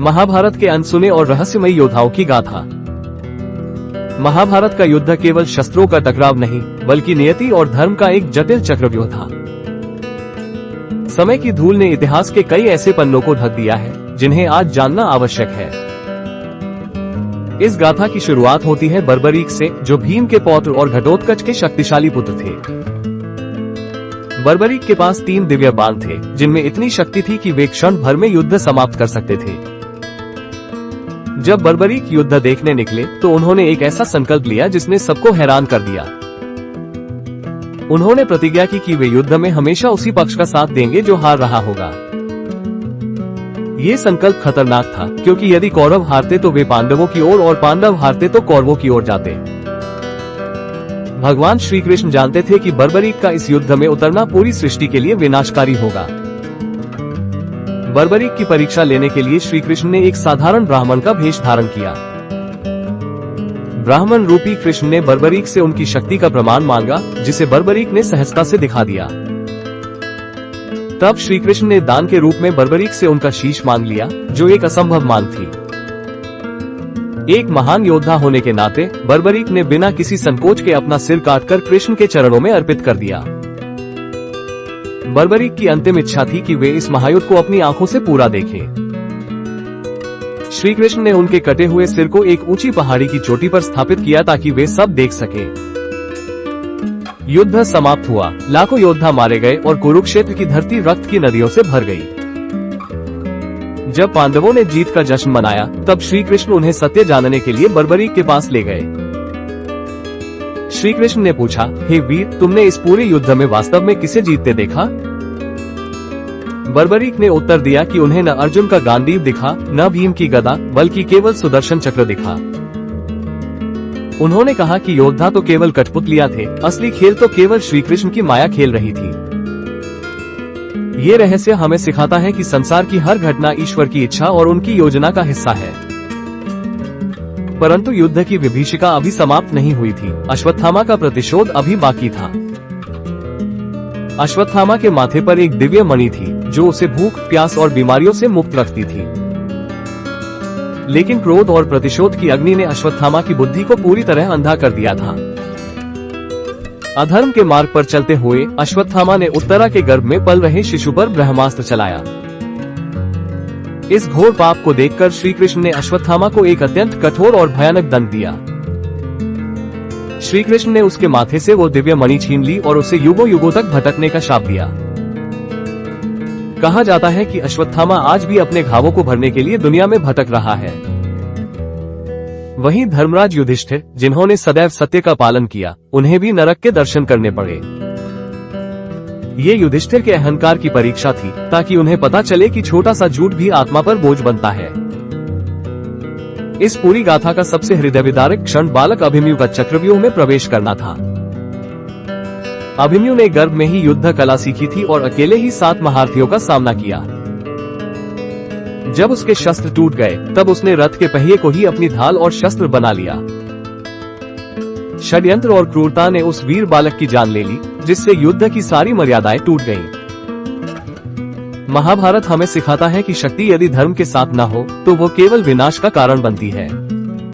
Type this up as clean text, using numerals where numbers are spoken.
महाभारत के अनसुने और रहस्यमयी योद्धाओं की गाथा। महाभारत का युद्ध केवल शस्त्रों का टकराव नहीं, बल्कि नियति और धर्म का एक जटिल चक्रव्यूह था। समय की धूल ने इतिहास के कई ऐसे पन्नों को ढक दिया है जिन्हें आज जानना आवश्यक है। इस गाथा की शुरुआत होती है बर्बरीक से, जो भीम के पौत्र और घटोत्कच के शक्तिशाली पुत्र थे। बर्बरीक के पास 3 दिव्य बाण थे, जिनमें इतनी शक्ति थी कि वे क्षण भर में युद्ध समाप्त कर सकते थे। जब बर्बरीक युद्ध देखने निकले तो उन्होंने एक ऐसा संकल्प लिया जिसने सबको हैरान कर दिया। उन्होंने प्रतिज्ञा की कि वे युद्ध में हमेशा उसी पक्ष का साथ देंगे जो हार रहा होगा। ये संकल्प खतरनाक था, क्योंकि यदि कौरव हारते तो वे पांडवों की ओर और पांडव हारते तो कौरवों की ओर जाते। भगवान श्री कृष्ण जानते थे कि बर्बरीक का इस युद्ध में उतरना पूरी सृष्टि के लिए विनाशकारी होगा। बर्बरीक की परीक्षा लेने के लिए श्री कृष्ण ने एक साधारण ब्राह्मण का भेष धारण किया। ब्राह्मण रूपी कृष्ण ने बर्बरीक से उनकी शक्ति का प्रमाण मांगा, जिसे बर्बरीक ने सहजता से दिखा दिया। तब श्री कृष्ण ने दान के रूप में बर्बरीक से उनका शीश मांग लिया, जो एक असंभव मांग थी। एक महान योद्धा होने के नाते बर्बरीक ने बिना किसी संकोच के अपना सिर काटकर कृष्ण के चरणों में अर्पित कर दिया। बर्बरीक की अंतिम इच्छा थी कि वे इस महायुद्ध को अपनी आंखों से पूरा देखें। श्री कृष्ण ने उनके कटे हुए सिर को एक ऊंची पहाड़ी की चोटी पर स्थापित किया ताकि वे सब देख सके। युद्ध समाप्त हुआ, लाखों योद्धा मारे गए और कुरुक्षेत्र की धरती रक्त की नदियों से भर गई। जब पांडवों ने जीत का जश्न मनाया, तब श्री कृष्ण उन्हें सत्य जानने के लिए बर्बरीक के पास ले गए। श्री कृष्ण ने पूछा, हे वीर, तुमने इस पूरे युद्ध में वास्तव में किसे जीतते देखा? बर्बरीक ने उत्तर दिया कि उन्हें न अर्जुन का गांडीव दिखा, न भीम की गदा, बल्कि केवल सुदर्शन चक्र दिखा। उन्होंने कहा कि योद्धा तो केवल कठपुतलियां थे, असली खेल तो केवल श्री कृष्ण की माया खेल रही थी। ये रहस्य हमें सिखाता है कि संसार की हर घटना ईश्वर की इच्छा और उनकी योजना का हिस्सा है। परंतु युद्ध की विभीषिका अभी समाप्त नहीं हुई थी। अश्वत्थामा का प्रतिशोध अभी बाकी था। अश्वत्थामा के माथे पर एक दिव्य मणि थी, जो उसे भूख, प्यास और बीमारियों से मुक्त रखती थी। लेकिन क्रोध और प्रतिशोध की अग्नि ने अश्वत्थामा की बुद्धि को पूरी तरह अंधा कर दिया था। अधर्म के मार्ग पर चलते हुए अश्वत्थामा ने उत्तरा के गर्भ में पल रहे शिशु पर ब्रह्मास्त्र चलाया। इस घोर पाप को देखकर श्री कृष्ण ने अश्वत्थामा को एक अत्यंत कठोर और भयानक दंड दिया। श्री कृष्ण ने उसके माथे से वो दिव्य मणि छीन ली और उसे युगों युगों तक भटकने का शाप दिया। कहा जाता है कि अश्वत्थामा आज भी अपने घावों को भरने के लिए दुनिया में भटक रहा है। वहीं धर्मराज युधिष्ठिर, जिन्होंने सदैव सत्य का पालन किया, उन्हें भी नरक के दर्शन करने पड़े। ये युधिष्ठिर के अहंकार की परीक्षा थी, ताकि उन्हें पता चले कि छोटा सा झूठ भी आत्मा पर बोझ बनता है। इस पूरी गाथा का सबसे हृदय विदारक क्षण बालक अभिमन्यु का चक्रव्यूह में प्रवेश करना था। अभिमन्यु ने गर्भ में ही युद्ध कला सीखी थी और अकेले ही 7 महारथियों का सामना किया। जब उसके शस्त्र टूट गए, तब उसने रथ के पहिए को ही अपनी ढाल और शस्त्र बना लिया। षड्यंत्र और क्रूरता ने उस वीर बालक की जान ले ली, जिससे युद्ध की सारी मर्यादाएं टूट गईं। महाभारत हमें सिखाता है कि शक्ति यदि धर्म के साथ न हो तो वो केवल विनाश का कारण बनती है।